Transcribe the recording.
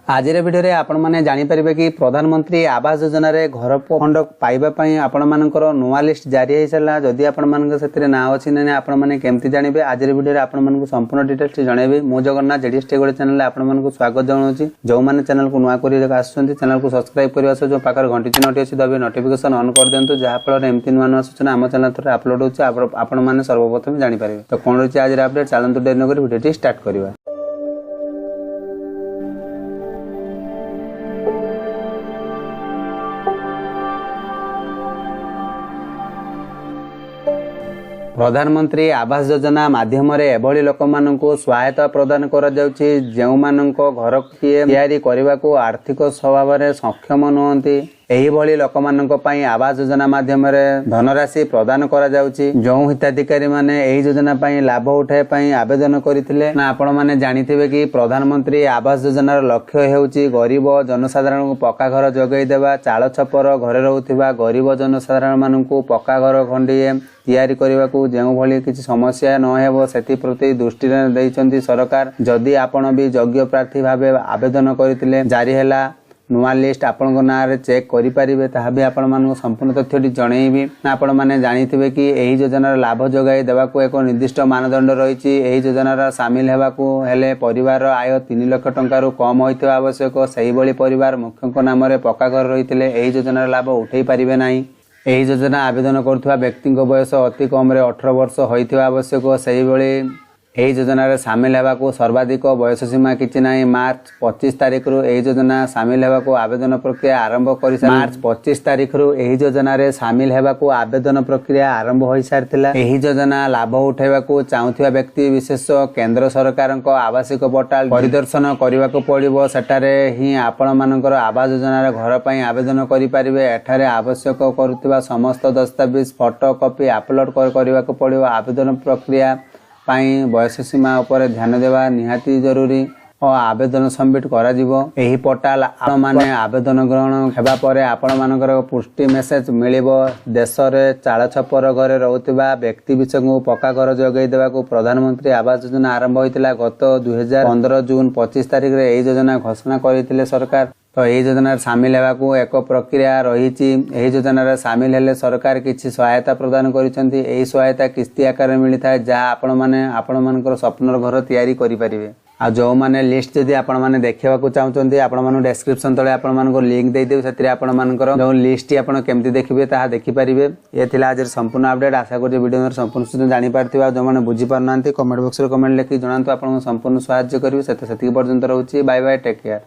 आज भिडियो रे आपण माने जानि परिबे कि प्रधानमंत्री आवास योजना रे घर खंड पाइबा पई आपण मानकर नुवा लिस्ट जारी होई सला। जदि आपण मानक सेतिरे ना अछि नै आपण माने केमति जानिबे आज भिडियो रे आपण मानक संपूर्ण डिटेल्स जणेबे। मो जगन्नाथ जेडीएस टेगोड चैनल आपण मानक स्वागत जणाउछि। जो माने चैनल को नुवा करी आछुछन्ति चैनल को सब्सक्राइब करिवा सो जो पाकर घंटी चिन्ह अछि दबे नोटिफिकेशन ऑन कर देंतु जहा फल रे एमति नुवा नुवा सूचना हम चैनल थरे अपलोड होछि आपण माने सर्वप्रथम जानि परिबे। तो कोन रछि आज रे अपडेट चलंतु डेर न करी भिडियो स्टार्ट करिवा। प्रधानमंत्री आवास योजना माध्यम एभली लोक मानकु सहायता प्रदान करा जाउछि जेउ मानक घर तैयारी करबा को आर्थिक स्वभाव रे सक्षम नहंती। एही भली लोक मानक पई आवास योजना माध्यम रे धनराशि प्रदान करा जाउछि। जो हिताधिकारी माने एही योजना पई लाभ उठाए पई आवेदन करिथिले ना आपण माने जानिथिबे कि प्रधानमंत्री आवास योजना रो लक्ष्य हेउछि गरीब जनसाधारण को पक्का घर जोगाई देबा। चाଳ छपर घरे रहउथिबा गरीब जनसाधारण मानकु पक्का घर खंडिए तैयारी करबा को जेउ भली किछि समस्या न हेबो सेति प्रति दृष्टि दैछन्ति सरकार। जदि आपण भी योग्य प्रार्थी भाबे आवेदन करिथिले जारी हैला नुआ लिस्ट आपण ना रे चेक करि परिबे ताहा भी आपण मानक संपूर्ण तथ्यटी जणैबी। आपण माने जानिथिबे कि एही योजनार लाभ जोगाई देबा को एक निर्दिष्ट मानदंड रहिछि। एही योजनार शामिल हेबा को हेले परिवार आय 3 लाख टंका रु कम होइथिबा आवश्यक। सही भली परिवार मुख्यक नाम रे पक्का घर रहिथिले एही योजनार लाभ उठै परिबे नाही। एही योजना आवेदन करथुवा व्यक्ति बयस अति कम रे 18 वर्ष होइथिबा आवश्यक। सही भली एही योजना रे शामिल हेबा को सर्वाधिक बयस सीमा किछि नाही। मार्च 25 तारिख रु एही योजना शामिल हेबा को आवेदन प्रक्रिया आरंभ करि मार्च 25 तारिख रु एही योजना रे शामिल हेबा को आवेदन प्रक्रिया आरंभ होई सारथिला। एही योजना लाभ उठाइबा को चाहुथिबा व्यक्ति विशेष केंद्र सरकारक आवासिक पोर्टल परिदर्शन करिबा को पड़िबो। सेटारे ही आपण मानकर आवास योजना रे घर पई आवेदन करि परिबे। एठारे आवश्यक करूथिबा समस्त दस्तावेज फोटो कॉपी अपलोड करिबा को पड़िबो। आवेदन प्रक्रिया पाई बयस सीमा उपर ध्यान देवा निहाती जरूरी और आवेदन सबमिट करा जिवो। एही पोर्टल आपण माने आवेदन ग्रहण हेबा परे आपण मानकर पुष्टि मेसेज मिलिबो। देश रे चाळ छपर घरे रहउतिबा व्यक्ति विशेष को पक्का घर जोगाई देबा को प्रधानमंत्री आवास योजना आरंभ होइतिला गत 2015 जून 25 तारिख रे एही योजना घोषणा करिथिले सरकार। तो एही योजना शामिल हेबा को एक प्रक्रिया रहिछि। एही योजना शामिल हेले सरकार किछि सहायता प्रदान करिसंती। एही सहायता किस्ती आकार रे मिलिथाय जहा आपण मानकर स्वप्नर घर तैयारी करि परिबे। आ जो माने लिस्ट जदि आपण माने देखिबा को चाहउचंती आपण मानु डिस्क्रिप्शन तळे आपण मानको लिंक देइ देउ सेतिरे आपण मानकर जो लिस्ट आपण केमति देखिबे ताहा देखि परिबे। ए थिला आज संपूर्ण अपडेट। आशा करि वीडियो में संपूर्ण सूचना जानि पारथिबा। जो माने बुझि पारनांती कमेंट बॉक्स रे कमेंट लिखि जणांतु आपण संपूर्ण सहायता करिवे। सेति पर्यंत रहउची। Bye bye take care.